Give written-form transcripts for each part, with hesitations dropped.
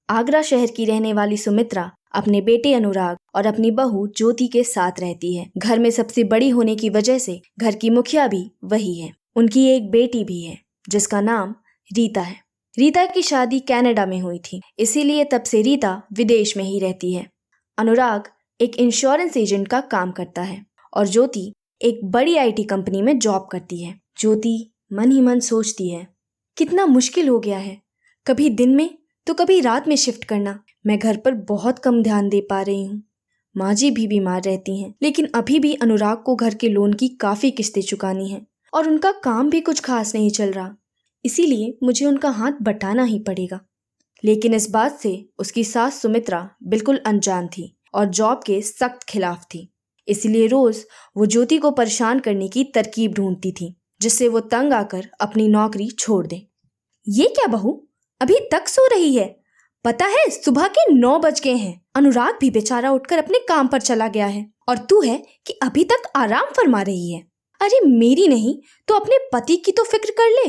आगरा शहर की रहने वाली सुमित्रा अपने बेटे अनुराग और अपनी बहू ज्योति के साथ रहती है। घर में सबसे बड़ी होने की वजह से घर की मुखिया भी वही है। उनकी एक बेटी भी है जिसका नाम रीता है। रीता की शादी कनाडा में हुई थी, इसीलिए तब से रीता विदेश में ही रहती है। अनुराग एक इंश्योरेंस एजेंट का काम करता है और ज्योति एक बड़ी आईटी कंपनी में जॉब करती है। ज्योति मन ही मन सोचती है, कितना मुश्किल हो गया है, कभी दिन में तो कभी रात में शिफ्ट करना। मैं घर पर बहुत कम ध्यान दे पा रही हूँ। माँ जी भी बीमार रहती हैं, लेकिन अभी भी अनुराग को घर के लोन की काफी किस्तें चुकानी हैं और उनका काम भी कुछ खास नहीं चल रहा, इसीलिए मुझे उनका हाथ बटाना ही पड़ेगा। लेकिन इस बात से उसकी सास सुमित्रा बिल्कुल अनजान थी और जॉब के सख्त खिलाफ थी। इसलिए रोज वो ज्योति को परेशान करने की तरकीब ढूंढती थी, जिससे वो तंग आकर अपनी नौकरी छोड़ दे। ये क्या बहू, अभी तक सो रही है? पता है सुबह के 9 बज गए हैं। अनुराग भी बेचारा उठकर अपने काम पर चला गया है और तू है कि अभी तक आराम फरमा रही है। अरे मेरी नहीं तो अपने पति की तो फिक्र कर ले,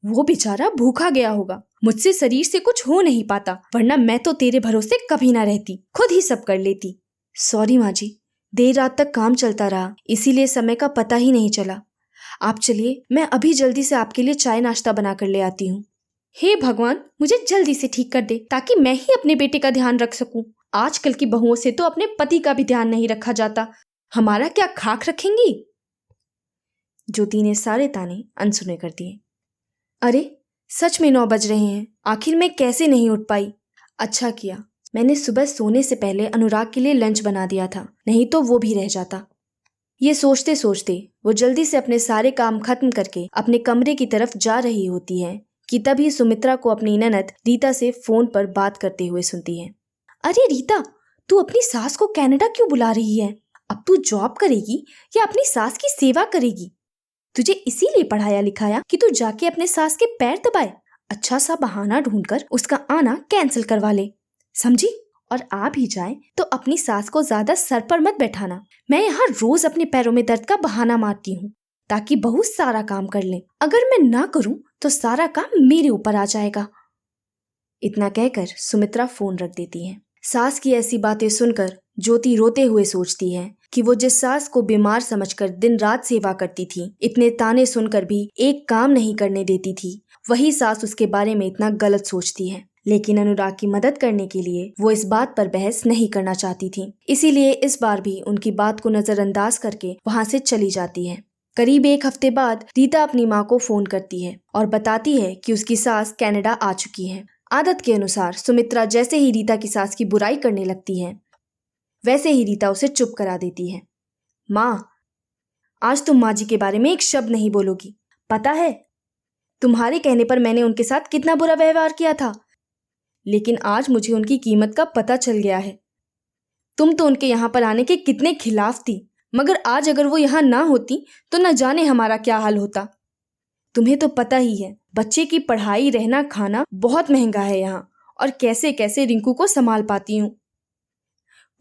वो बेचारा भूखा गया होगा। मुझसे शरीर से कुछ हो नहीं पाता, वरना मैं तो तेरे भरोसे कभी ना रहती, खुद ही सब कर लेती। सॉरी माँ जी, देर रात तक काम चलता रहा, इसीलिए समय का पता ही नहीं चला। आप चलिए, मैं अभी जल्दी से आपके लिए चाय नाश्ता बना कर ले आती हूँ। हे भगवान, मुझे जल्दी से ठीक कर दे ताकि मैं ही अपने बेटे का ध्यान रख सकूं। आजकल की बहुओं से तो अपने पति का भी ध्यान नहीं रखा जाता, हमारा क्या खाक रखेंगी। ज्योति ने सारे ताने अनसुने कर दिए। अरे सच में 9 बज रहे हैं, आखिर मैं कैसे नहीं उठ पाई। अच्छा किया मैंने सुबह सोने से पहले अनुराग के लिए लंच बना दिया था, नहीं तो वो भी रह जाता। ये सोचते सोचते वो जल्दी से अपने सारे काम खत्म करके अपने कमरे की तरफ जा रही होती है कि तभी सुमित्रा को अपनी ननद रीता से फोन पर बात करते हुए सुनती है। अरे रीता, तू अपनी सास को कनाडा क्यों बुला रही है? अब तू जॉब करेगी या अपनी सास की सेवा करेगी? तुझे इसीलिए पढ़ाया लिखाया कि तू जाके अपने सास के पैर दबाए। अच्छा सा बहाना ढूंढकर उसका आना कैंसिल करवा ले, समझी? और आ भी जाए तो अपनी सास को ज्यादा सर पर मत बैठाना। मैं यहाँ रोज अपने पैरों में दर्द का बहाना मारती हूँ ताकि बहू सारा काम कर ले। अगर मैं ना करूँ तो सारा काम मेरे ऊपर आ जाएगा। इतना कहकर सुमित्रा फोन रख देती है। सास की ऐसी बातें सुनकर ज्योति रोते हुए सोचती है कि वो जिस सास को बीमार समझकर दिन रात सेवा करती थी, इतने ताने सुनकर भी एक काम नहीं करने देती थी, वही सास उसके बारे में इतना गलत सोचती है। लेकिन अनुराग की मदद करने के लिए वो इस बात पर बहस नहीं करना चाहती थी, इसीलिए इस बार भी उनकी बात को नजरअंदाज करके वहां से चली जाती है। करीब 1 हफ्ते बाद रीता अपनी माँ को फोन करती है और बताती है कि उसकी सास कनाडा आ चुकी है। आदत के अनुसार सुमित्रा जैसे ही रीता की सास की बुराई करने लगती है, वैसे ही रीता उसे चुप करा देती है। माँ, आज तुम माँ जी के बारे में एक शब्द नहीं बोलोगी। पता है तुम्हारे कहने पर मैंने उनके साथ कितना बुरा व्यवहार किया था, लेकिन आज मुझे उनकी कीमत का पता चल गया है। तुम तो उनके यहाँ पर आने के कितने खिलाफ थी, मगर आज अगर वो यहाँ ना होती तो न जाने हमारा क्या हाल होता। तुम्हें तो पता ही है, बच्चे की पढ़ाई, रहना, खाना बहुत महंगा है यहाँ, और कैसे कैसे रिंकू को संभाल पाती हूँ।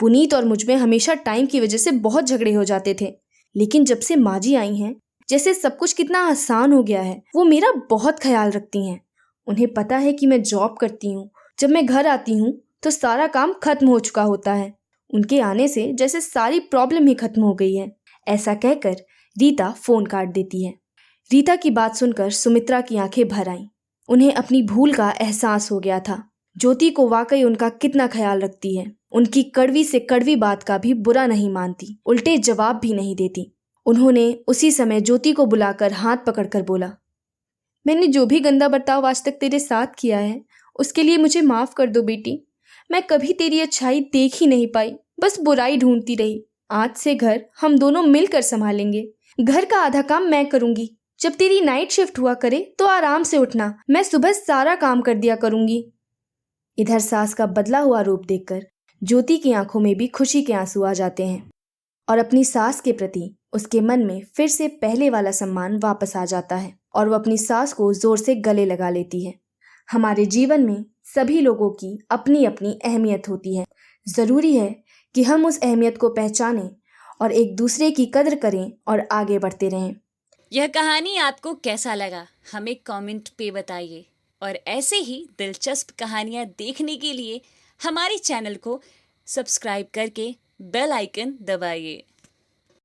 पुनीत और मुझ में हमेशा टाइम की वजह से बहुत झगड़े हो जाते थे, लेकिन जब से माँ जी आई हैं, जैसे सब कुछ कितना आसान हो गया है। वो मेरा बहुत ख्याल रखती हैं। उन्हें पता है कि मैं जॉब करती हूँ, जब मैं घर आती हूँ तो सारा काम खत्म हो चुका होता है। उनके आने से जैसे सारी प्रॉब्लम ही खत्म हो गई है। ऐसा कहकर रीता फोन काट देती है। रीता की बात सुनकर सुमित्रा की आंखें भर आईं। उन्हें अपनी भूल का एहसास हो गया था। ज्योति को वाकई उनका कितना ख्याल रखती है। उनकी कड़वी से कड़वी बात का भी बुरा नहीं मानती, उल्टे जवाब भी नहीं देती। उन्होंने उसी समय ज्योति को बुलाकर हाथ पकड़कर बोला, मैंने जो भी गंदा बर्ताव आज तक तेरे साथ किया है उसके लिए मुझे माफ कर दो बेटी। मैं कभी तेरी अच्छाई देख ही नहीं पाई, बस बुराई ढूंढती रही। आज से घर हम दोनों मिलकर संभालेंगे। घर का आधा काम मैं करूंगी। जब तेरी नाइट शिफ्ट हुआ करे तो आराम से उठना, मैं सुबह सारा काम कर दिया करूंगी। इधर सास का बदला हुआ रूप देखकर ज्योति की आंखों में भी खुशी के आंसू आ जाते हैं और अपनी सास के प्रति उसके मन में फिर से पहले वाला सम्मान वापस आ जाता है और वो अपनी सास को जोर से गले लगा लेती है। हमारे जीवन में सभी लोगों की अपनी अपनी अहमियत होती है। जरूरी है कि हम उस अहमियत को पहचानें और एक दूसरे की कदर करें और आगे बढ़ते रहें। यह कहानी आपको कैसा लगा हमें कमेंट पे बताइए। और ऐसे ही दिलचस्प कहानियाँ देखने के लिए हमारे चैनल को सब्सक्राइब करके बेल आइकन दबाइए।